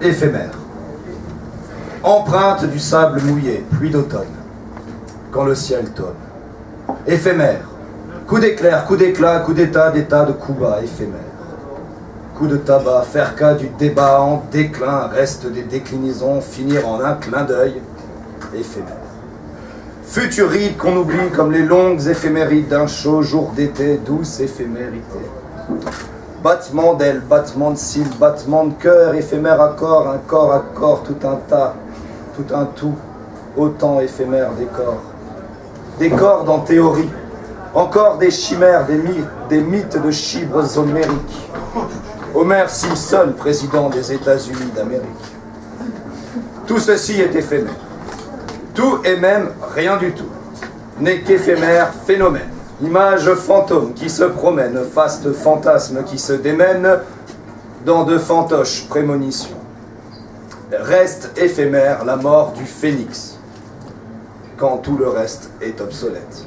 Éphémère. Empreinte du sable mouillé, pluie d'automne, quand le ciel tonne. Éphémère. Coup d'éclair, coup d'éclat, coup d'état, d'état de coup bas, éphémère. Coup de tabac, faire cas du débat en déclin, reste des déclinaisons, finir en un clin d'œil, éphémère. Futuride qu'on oublie comme les longues éphémérides d'un chaud jour d'été, douce éphémérité. Battement d'ailes, battement de cils, battement de cœur, éphémère à corps, tout un tas, tout un tout, autant éphémère des corps. Des cordes en théorie, encore des chimères, des mythes de chibres homériques. Homère Simpson, président des États-Unis d'Amérique. Tout ceci est éphémère. Tout et même rien du tout n'est qu'éphémère phénomène. Image fantôme qui se promène, faste fantasme qui se démène dans de fantoches prémonitions. Reste éphémère la mort du phénix, quand tout le reste est obsolète.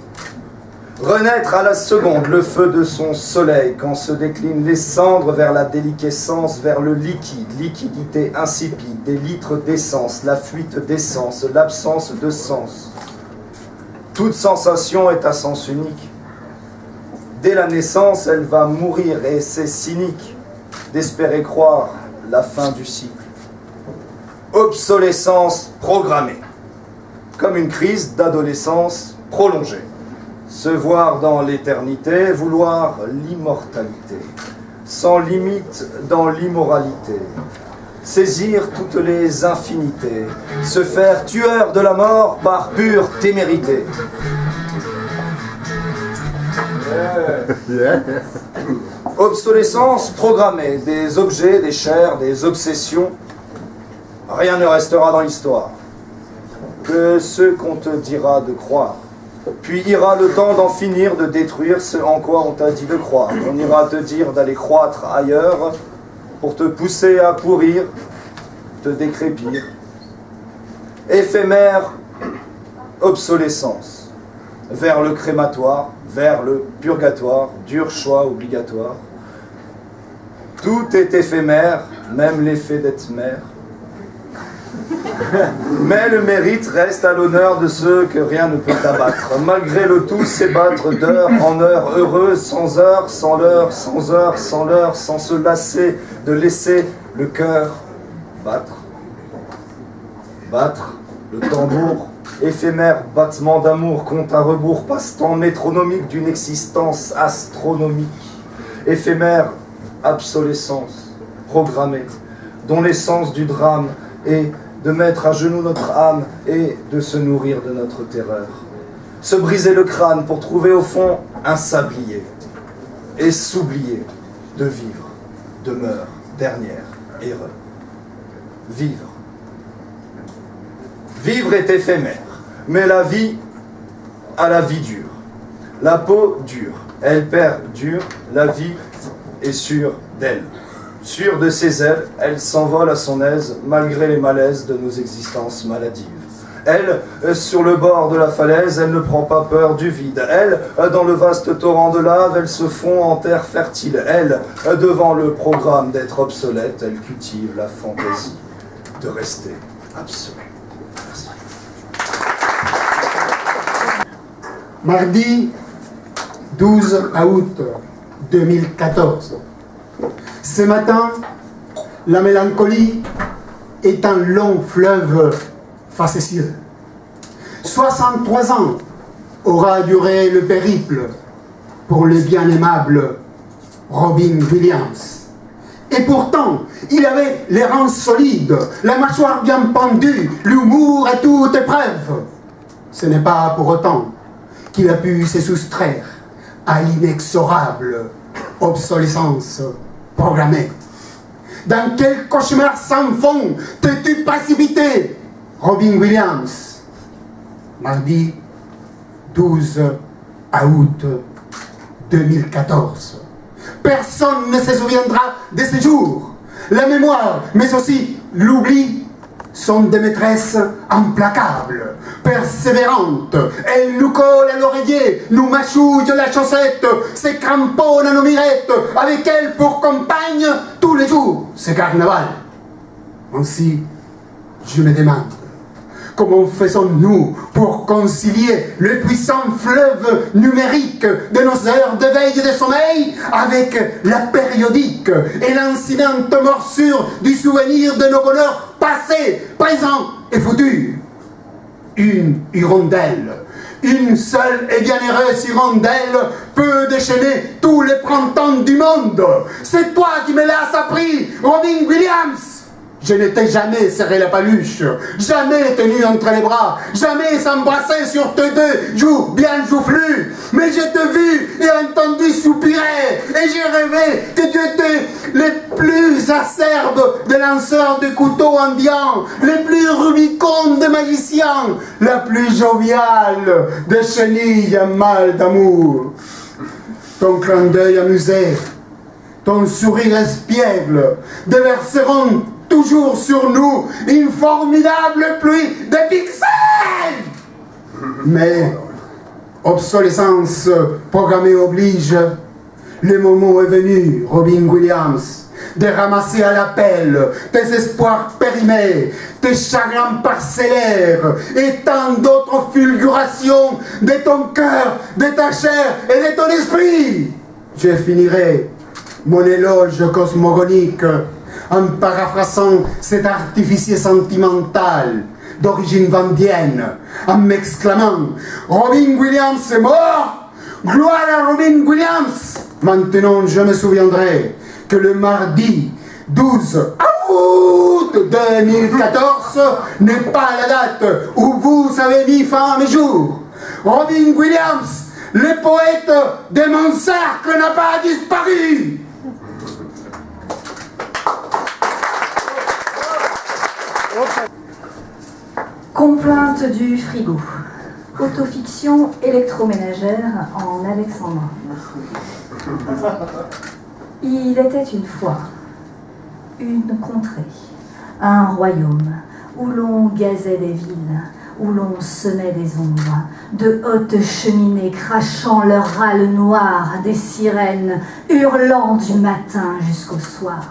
Renaître à la seconde le feu de son soleil, quand se déclinent les cendres vers la déliquescence, vers le liquide, liquidité insipide, des litres d'essence, la fuite d'essence, l'absence de sens. Toute sensation est à sens unique. Dès la naissance, elle va mourir et c'est cynique d'espérer croire la fin du cycle. Obsolescence programmée, comme une crise d'adolescence prolongée. Se voir dans l'éternité, vouloir l'immortalité, sans limite dans l'immoralité, saisir toutes les infinités, se faire tueur de la mort par pure témérité. Obsolescence programmée, des objets, des chairs, des obsessions. Rien ne restera dans l'histoire que ce qu'on te dira de croire. Puis ira le temps d'en finir de détruire ce en quoi on t'a dit de croire. On ira te dire d'aller croître ailleurs pour te pousser à pourrir, te décrépir. Éphémère obsolescence, vers le crématoire, vers le purgatoire, dur choix obligatoire. Tout est éphémère, même l'effet d'être mère. Mais le mérite reste à l'honneur de ceux que rien ne peut abattre. Malgré le tout, s'ébattre d'heure en heure, heureuse, sans heure, sans l'heure, sans heure, sans l'heure, sans se lasser de laisser le cœur battre. Battre le tambour, éphémère battement d'amour, compte à rebours, passe-temps métronomique d'une existence astronomique. Éphémère obsolescence programmée, dont l'essence du drame est de mettre à genoux notre âme et de se nourrir de notre terreur. Se briser le crâne pour trouver au fond un sablier et s'oublier de vivre, demeure dernière erreur. Vivre. Vivre est éphémère, mais la vie a la vie dure. La peau dure, elle perdure, la vie est sûre d'elle. Sûre de ses ailes, elle s'envole à son aise, malgré les malaises de nos existences maladives. Elle, sur le bord de la falaise, elle ne prend pas peur du vide. Elle, dans le vaste torrent de lave, elle se fond en terre fertile. Elle, devant le programme d'être obsolète, elle cultive la fantaisie de rester absolue. Merci. Mardi 12 août 2014. Ce matin, la mélancolie est un long fleuve facétieux. 63 ans aura duré le périple pour le bien aimable Robin Williams. Et pourtant, il avait les reins solides, la mâchoire bien pendue, l'humour à toute épreuve. Ce n'est pas pour autant qu'il a pu se soustraire à l'inexorable obsolescence programmée. Dans quel cauchemar sans fond t'es-tu précipité, Robin Williams? Mardi 12 août 2014. Personne ne se souviendra de ces jours. La mémoire, mais aussi l'oubli, sont des maîtresses implacables, persévérantes. Elles nous collent à l'oreiller, nous mâchouillent la chaussette, se cramponnent à nos mirettes, avec elles pour compagne tous les jours, ce carnaval. Ainsi, je me demande, comment faisons-nous pour concilier le puissant fleuve numérique de nos heures de veille et de sommeil avec la périodique et lancinante morsure du souvenir de nos bonheurs passés, présents et futurs? Une hirondelle, une seule et bienheureuse hirondelle peut déchaîner tous les printemps du monde. C'est toi qui me l'as appris, Robin Williams. Je ne t'ai jamais serré la paluche, jamais tenu entre les bras, jamais s'embrassé sur tes deux joues bien joufflues. Mais je t'ai vu et entendu soupirer, et j'ai rêvé que tu étais les plus acerbes des lanceurs de couteaux indiens, les plus rubicondes des magiciens, la plus joviale des chenilles à mal d'amour. Ton clin d'œil amusé, ton sourire espiègle déverseront toujours sur nous une formidable pluie de pixels. Mais obsolescence programmée oblige, le moment est venu, Robin Williams, de ramasser à la pelle tes espoirs périmés, tes chagrins parcellaires et tant d'autres fulgurations de ton cœur, de ta chair et de ton esprit. Je finirai mon éloge cosmogonique en paraphrasant cet artificier sentimental d'origine vendienne, en m'exclamant « Robin Williams est mort! Gloire à Robin Williams !» Maintenant, je me souviendrai que le mardi 12 août 2014 n'est pas la date où vous avez mis fin à mes jours. Robin Williams, le poète de mon cercle, n'a pas disparu. Complainte du frigo. Autofiction électroménagère en alexandrin. Il était une fois une contrée, un royaume où l'on gazait des villes, où l'on semait des ombres, de hautes cheminées crachant leur râle noir, des sirènes hurlant du matin jusqu'au soir,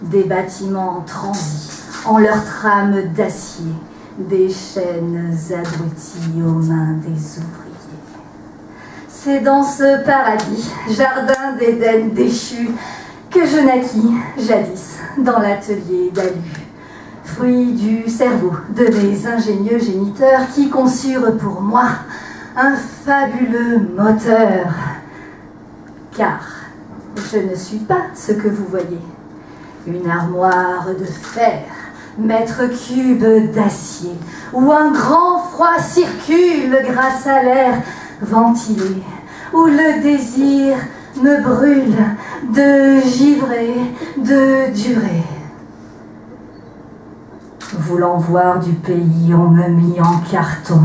des bâtiments transis en leurs trames d'acier, des chaînes abruties aux mains des ouvriers. C'est dans ce paradis, jardin d'Éden déchu, que je naquis jadis dans l'atelier d'Alu, fruit du cerveau de mes ingénieux géniteurs qui conçurent pour moi un fabuleux moteur. Car je ne suis pas ce que vous voyez, une armoire de fer, mètre cube d'acier, où un grand froid circule grâce à l'air ventilé, où le désir me brûle de givrer, de durer. Voulant voir du pays, on me mit en carton.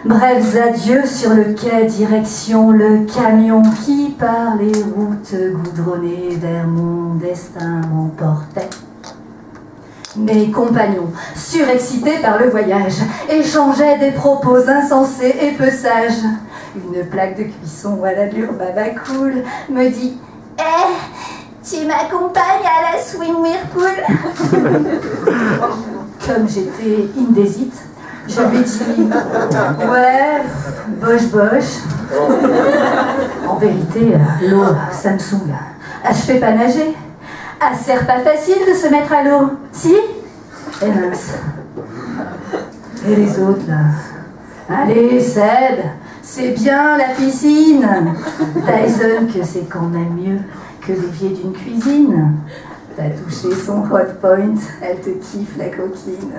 Brefs adieux sur le quai, direction le camion qui, par les routes goudronnées vers mon destin, m'emportait. Mes compagnons, surexcités par le voyage, échangeaient des propos insensés et peu sages. Une plaque de cuisson à l'allure babacool me dit « Eh, tu m'accompagnes à la swing whirlpool ?» Comme j'étais indésite, je lui dis « Ouais, boche. » En vérité, l'eau Samsung, je fais pas nager. Ah, c'est pas facile de se mettre à l'eau, si? Et mince. Et les autres, là? Allez, Seb, c'est bien la piscine. Dyson, que c'est quand même mieux que l'évier d'une cuisine. T'as touché son hot point, elle te kiffe la coquine.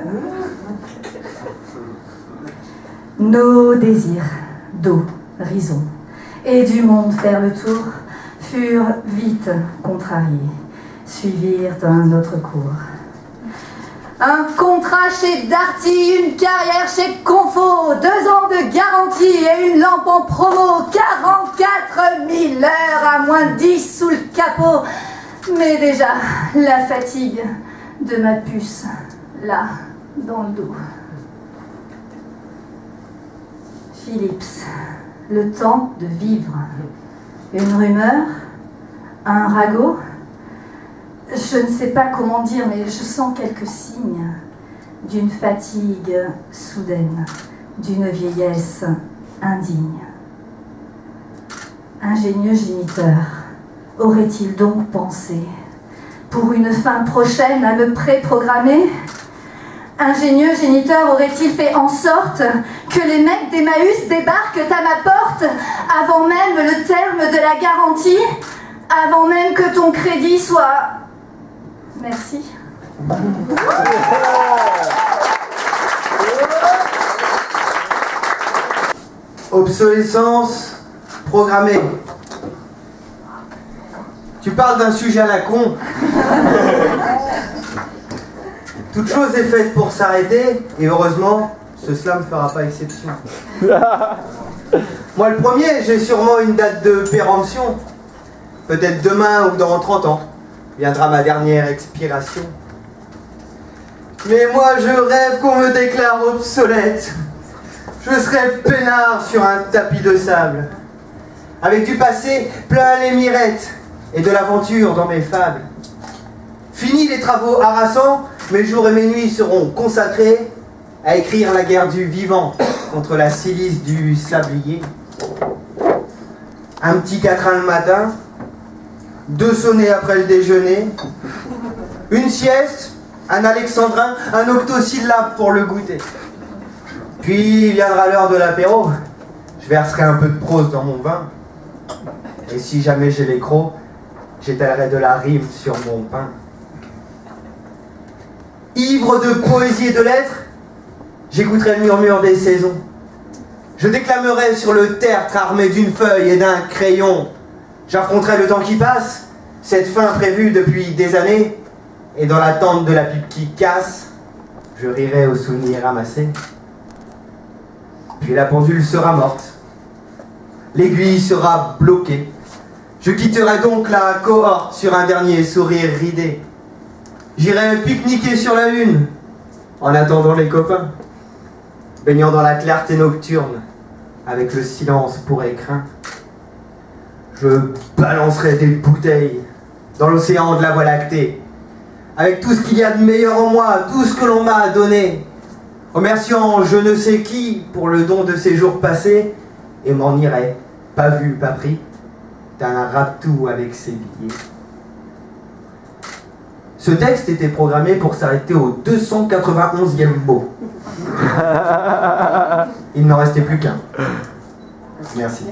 Nos désirs d'horizon et du monde faire le tour furent vite contrariés. Suivirent un autre cours. Un contrat chez Darty, une carrière chez Confo, 2 ans de garantie et une lampe en promo, 44 000 heures à moins 10 sous le capot. Mais déjà, la fatigue de ma puce, là, dans le dos. Philips, le temps de vivre. Une rumeur, un ragot. Je ne sais pas comment dire, mais je sens quelques signes d'une fatigue soudaine, d'une vieillesse indigne. Ingénieux géniteur, aurait-il donc pensé, pour une fin prochaine, à me préprogrammer ? Ingénieux géniteur aurait-il fait en sorte que les mecs d'Emmaüs débarquent à ma porte avant même le terme de la garantie, avant même que ton crédit soit... Merci. Obsolescence programmée. Tu parles d'un sujet à la con. Toute chose est faite pour s'arrêter, et heureusement, ce slam ne fera pas exception. Moi le premier, j'ai sûrement une date de péremption. Peut-être demain ou dans 30 ans viendra ma dernière expiration. Mais moi je rêve qu'on me déclare obsolète. Je serai peinard sur un tapis de sable, avec du passé plein les mirettes et de l'aventure dans mes fables. Fini les travaux harassants, mes jours et mes nuits seront consacrés à écrire la guerre du vivant contre la silice du sablier. Un petit quatrain le matin, 2 sonnets après le déjeuner, une sieste, un alexandrin, un octosyllabe pour le goûter. Puis viendra l'heure de l'apéro, je verserai un peu de prose dans mon vin, et si jamais j'ai les crocs, j'étalerai de la rime sur mon pain. Ivre de poésie et de lettres, j'écouterai le murmure des saisons. Je déclamerai sur le tertre armé d'une feuille et d'un crayon. J'affronterai le temps qui passe, cette fin prévue depuis des années, et dans l'attente de la pipe qui casse, je rirai aux souvenirs ramassés. Puis la pendule sera morte, l'aiguille sera bloquée. Je quitterai donc la cohorte sur un dernier sourire ridé. J'irai pique-niquer sur la lune, en attendant les copains, baignant dans la clarté nocturne, avec le silence pour écrin. Je balancerai des bouteilles dans l'océan de la Voie lactée, avec tout ce qu'il y a de meilleur en moi, tout ce que l'on m'a donné, remerciant je ne sais qui pour le don de ces jours passés, et m'en irai, pas vu, pas pris, d'un raptou avec ses billets. Ce texte était programmé pour s'arrêter au 291e mot. Il n'en restait plus qu'un. Merci.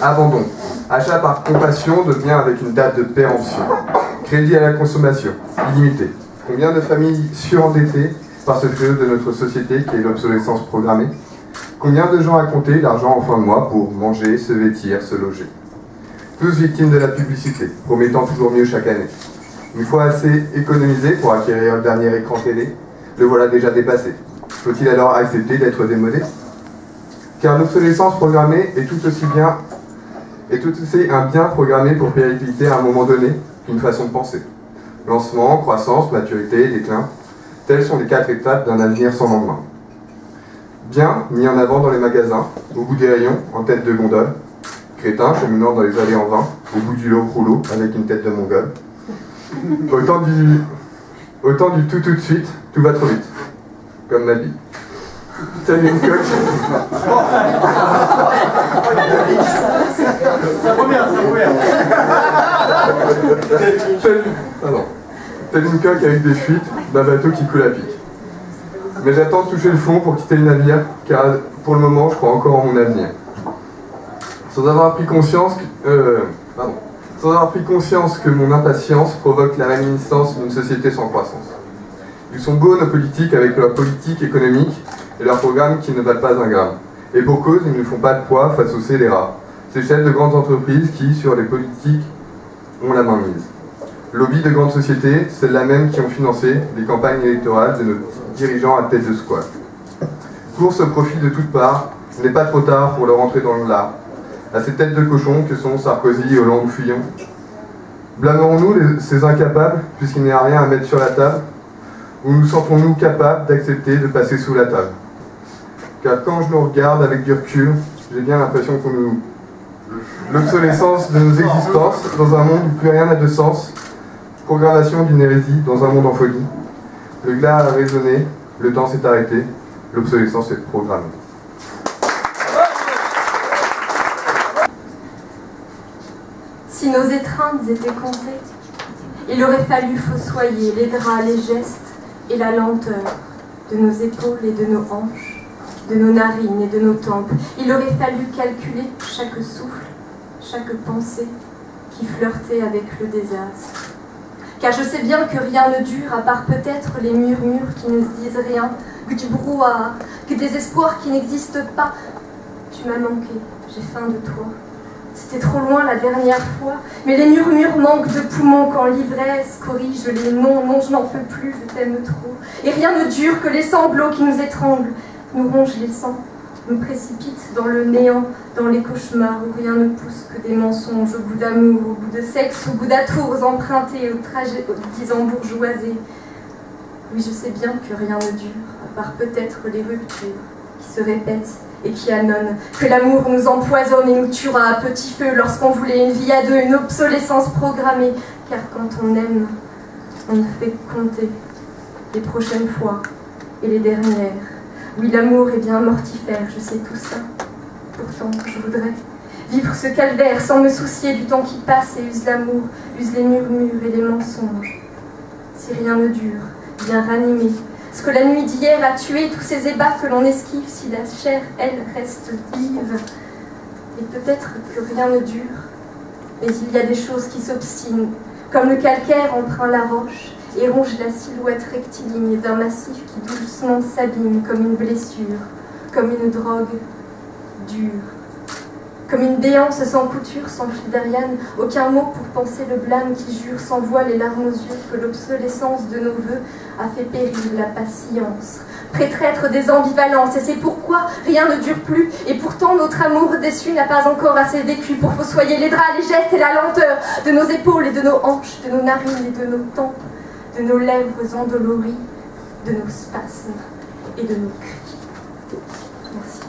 Abandon. Achat par compassion devient avec une date de péremption. Crédit à la consommation, illimité. Combien de familles surendettées par ce fléau de notre société qui est l'obsolescence programmée? Combien de gens à compter l'argent en fin de mois pour manger, se vêtir, se loger? Tous victimes de la publicité, promettant toujours mieux chaque année. Une fois assez économisé pour acquérir le dernier écran télé, le voilà déjà dépassé. Faut-il alors accepter d'être démodé? Car l'obsolescence programmée est tout aussi un bien programmé pour péricliter à un moment donné qu'une façon de penser. Lancement, croissance, maturité, déclin, telles sont les 4 étapes d'un avenir sans lendemain. Bien mis en avant dans les magasins, au bout des rayons, en tête de gondole. Crétin cheminant dans les allées en vain, au bout du lot rouleau, avec une tête de mongol. Autant du tout de suite, tout va trop vite. Comme ma vie. Telle une coque. Telle une coque avec des fuites d'un bateau qui coule à pic. Mais j'attends de toucher le fond pour quitter le navire, car pour le moment, je crois encore en mon avenir. Sans avoir pris conscience que mon impatience provoque la réminiscence d'une société sans croissance. Ils sont beaux, nos politiques, avec leur politique économique et leurs programmes qui ne valent pas un gramme. Et pour cause, ils ne font pas de poids face aux scélérats, ces chefs de grandes entreprises qui, sur les politiques, ont la main mise. Lobby de grandes sociétés, celles-là même qui ont financé les campagnes électorales de nos dirigeants à tête de squat. Course au profit de toutes parts, ce n'est pas trop tard pour leur entrer dans l'art. À ces têtes de cochons que sont Sarkozy, Hollande ou Fillon. Blâmerons-nous ces incapables, puisqu'il n'y a rien à mettre sur la table, ou nous sentons-nous capables d'accepter de passer sous la table? Car quand je nous regarde avec du recul, j'ai bien l'impression qu'on nous L'obsolescence de nos existences dans un monde où plus rien n'a de sens. Programmation d'une hérésie dans un monde en folie. Le glas a résonné, le temps s'est arrêté, l'obsolescence est programmée. Si nos étreintes étaient comptées, il aurait fallu fossoyer les draps, les gestes et la lenteur de nos épaules et de nos hanches, de nos narines et de nos tempes. Il aurait fallu calculer chaque souffle, chaque pensée qui flirtait avec le désastre. Car je sais bien que rien ne dure, à part peut-être les murmures qui ne se disent rien, que du brouhaha, que des espoirs qui n'existent pas. Tu m'as manqué, j'ai faim de toi. C'était trop loin la dernière fois, mais les murmures manquent de poumons quand l'ivresse corrige les noms. Non, je n'en peux plus, je t'aime trop. Et rien ne dure que les sanglots qui nous étranglent, nous rongent les sangs, nous précipitent dans le néant, dans les cauchemars où rien ne pousse que des mensonges, au goût d'amour, au goût de sexe, au goût d'atours empruntés, au trajet disant bourgeoisé. Oui, je sais bien que rien ne dure, à part peut-être les ruptures qui se répètent et qui annonne, que l'amour nous empoisonne et nous tuera à petit feu lorsqu'on voulait une vie à deux, une obsolescence programmée. Car quand on aime, on fait compter les prochaines fois et les dernières. Oui, l'amour est bien mortifère, je sais tout ça. Pourtant, je voudrais vivre ce calvaire sans me soucier du temps qui passe et use l'amour, use les murmures et les mensonges. Si rien ne dure, bien ranimer ce que la nuit d'hier a tué, tous ces ébats que l'on esquive, si la chair, elle, reste vive. Et peut-être que rien ne dure, mais il y a des choses qui s'obstinent, comme le calcaire empreint la roche et ronge la silhouette rectiligne d'un massif qui doucement s'abîme comme une blessure, comme une drogue dure. Comme une béance sans couture, sans fil d'Ariane, aucun mot pour penser le blâme qui jure sans voile et larmes aux yeux que l'obsolescence de nos voeux a fait périr la patience. Prêtre des ambivalences, et c'est pourquoi rien ne dure plus, et pourtant notre amour déçu n'a pas encore assez vécu pour fossoyer les draps, les gestes et la lenteur de nos épaules et de nos hanches, de nos narines et de nos tempes, de nos lèvres endolories, de nos spasmes et de nos cris. Merci.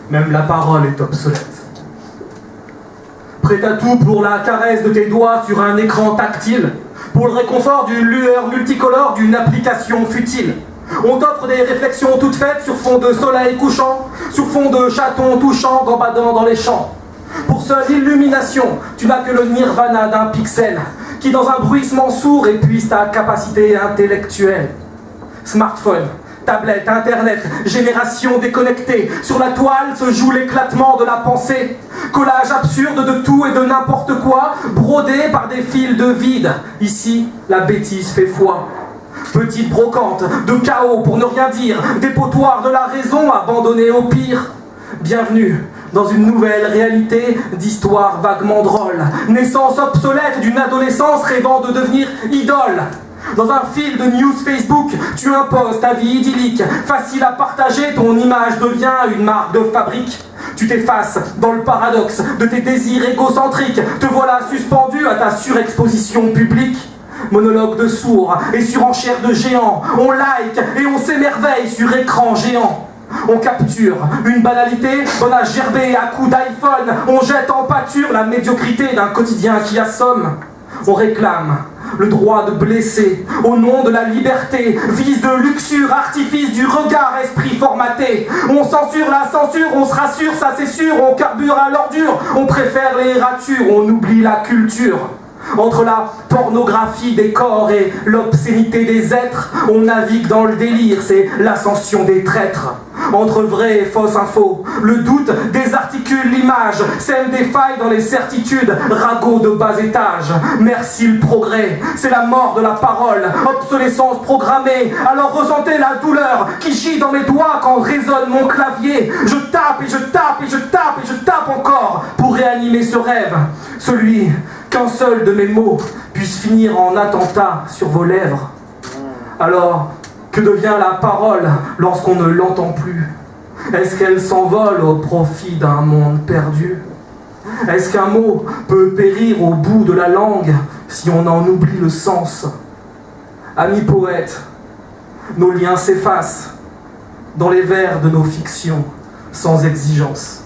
Même la parole est obsolète. Prête à tout pour la caresse de tes doigts sur un écran tactile, pour le réconfort d'une lueur multicolore d'une application futile. On t'offre des réflexions toutes faites sur fond de soleil couchant, sur fond de chatons touchants gambadant dans les champs. Pour seule illumination, tu n'as que le nirvana d'un pixel, qui dans un bruissement sourd épuise ta capacité intellectuelle. Smartphone, tablette, internet, génération déconnectée. Sur la toile se joue l'éclatement de la pensée. Collage absurde de tout et de n'importe quoi, brodé par des fils de vide. Ici, la bêtise fait foi. Petite brocante de chaos pour ne rien dire, dépotoir de la raison abandonnée au pire. Bienvenue dans une nouvelle réalité d'histoire vaguement drôle. Naissance obsolète d'une adolescence rêvant de devenir idole. Dans un fil de news Facebook, tu imposes ta vie idyllique. Facile à partager, ton image devient une marque de fabrique. Tu t'effaces dans le paradoxe de tes désirs égocentriques. Te voilà suspendu à ta surexposition publique. Monologue de sourds et surenchère de géants. On like et on s'émerveille sur écran géant. On capture une banalité, on a gerbé à coups d'iPhone. On jette en pâture la médiocrité d'un quotidien qui assomme. On réclame le droit de blesser au nom de la liberté, vice de luxure, artifice du regard, esprit formaté. On censure la censure, on se rassure, ça c'est sûr. On carbure à l'ordure, on préfère les ratures, on oublie la culture. Entre la pornographie des corps et l'obscénité des êtres, on navigue dans le délire, c'est l'ascension des traîtres. Entre vrai et fausse info, le doute désarticule l'image, sème des failles dans les certitudes, ragot de bas étage. Merci le progrès, c'est la mort de la parole, obsolescence programmée. Alors ressentez la douleur qui gît dans mes doigts quand résonne mon clavier. Je tape et je tape et je tape et je tape encore pour réanimer ce rêve, celui qu'un seul de mes mots puisse finir en attentat sur vos lèvres. Alors, que devient la parole lorsqu'on ne l'entend plus? Est-ce qu'elle s'envole au profit d'un monde perdu? Est-ce qu'un mot peut périr au bout de la langue si on en oublie le sens? Amis poètes, nos liens s'effacent. dans les vers de nos fictions, sans exigence.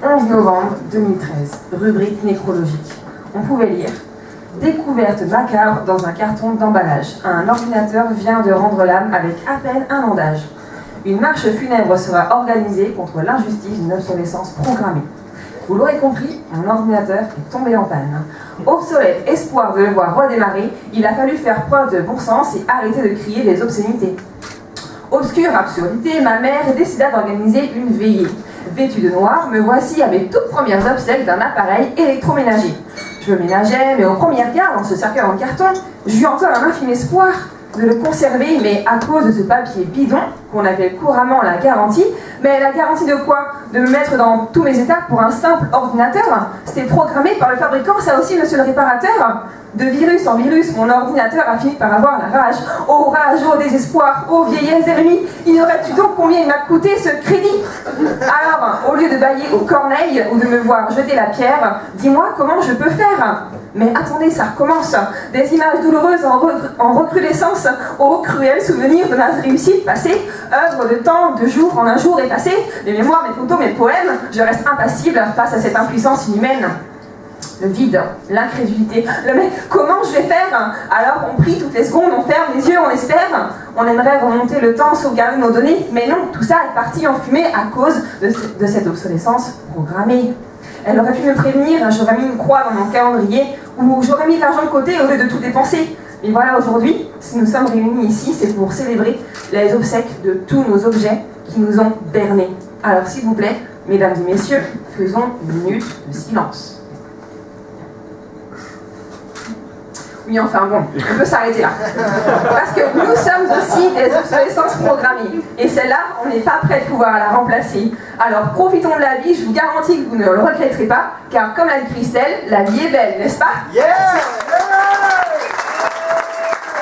11 novembre 2013, rubrique nécrologique. On pouvait lire « Découverte macabre dans un carton d'emballage. Un ordinateur vient de rendre l'âme avec à peine un an d'âge. Une marche funèbre sera organisée contre l'injustice d'une obsolescence programmée. » Vous l'aurez compris, mon ordinateur est tombé en panne. Obsolète espoir de le voir redémarrer, il a fallu faire preuve de bon sens et arrêter de crier des obscénités. Obscure absurdité, ma mère décida d'organiser une veillée. Vêtue de noir, me voici à mes toutes premières obsèques d'un appareil électroménager. Je me ménageais, mais aux premières gardes, dans ce cercueil en carton, j'eus encore un infime espoir de le conserver, mais à cause de ce papier bidon, qu'on appelle couramment la garantie. Mais la garantie de quoi? De me mettre dans tous mes états pour un simple ordinateur? C'était programmé par le fabricant, ça aussi, monsieur le réparateur? De virus en virus, mon ordinateur a fini par avoir la rage. Oh rage, oh désespoir, oh vieillesse ennemie, ignorais-tu donc combien il m'a coûté ce crédit? Alors, au lieu de bâiller aux corneilles ou de me voir jeter la pierre, dis-moi comment je peux faire? Mais attendez, ça recommence. Des images douloureuses en recrudescence, aux cruels souvenirs de ma réussite passée, œuvre de temps, de jour en un jour effacé, mes mémoires, mes photos, mes poèmes, je reste impassible face à cette impuissance inhumaine. Le vide, l'incrédulité, le mais comment je vais faire? Alors on prie toutes les secondes, on ferme les yeux, on espère. On aimerait remonter le temps, sauvegarder nos données, mais non, tout ça est parti en fumée à cause de cette obsolescence programmée. Elle aurait pu me prévenir, j'aurais mis une croix dans mon calendrier, ou j'aurais mis de l'argent de côté au lieu de tout dépenser. Mais voilà, aujourd'hui, si nous sommes réunis ici, c'est pour célébrer les obsèques de tous nos objets qui nous ont bernés. Alors s'il vous plaît, mesdames et messieurs, faisons une minute de silence. Oui, enfin bon, on peut s'arrêter là. Parce que nous sommes aussi des obsolescences programmées. Et celle-là, on n'est pas prêt de pouvoir la remplacer. Alors profitons de la vie, je vous garantis que vous ne le regretterez pas, car comme l'a dit Christelle, la vie est belle, n'est-ce pas? Yeah!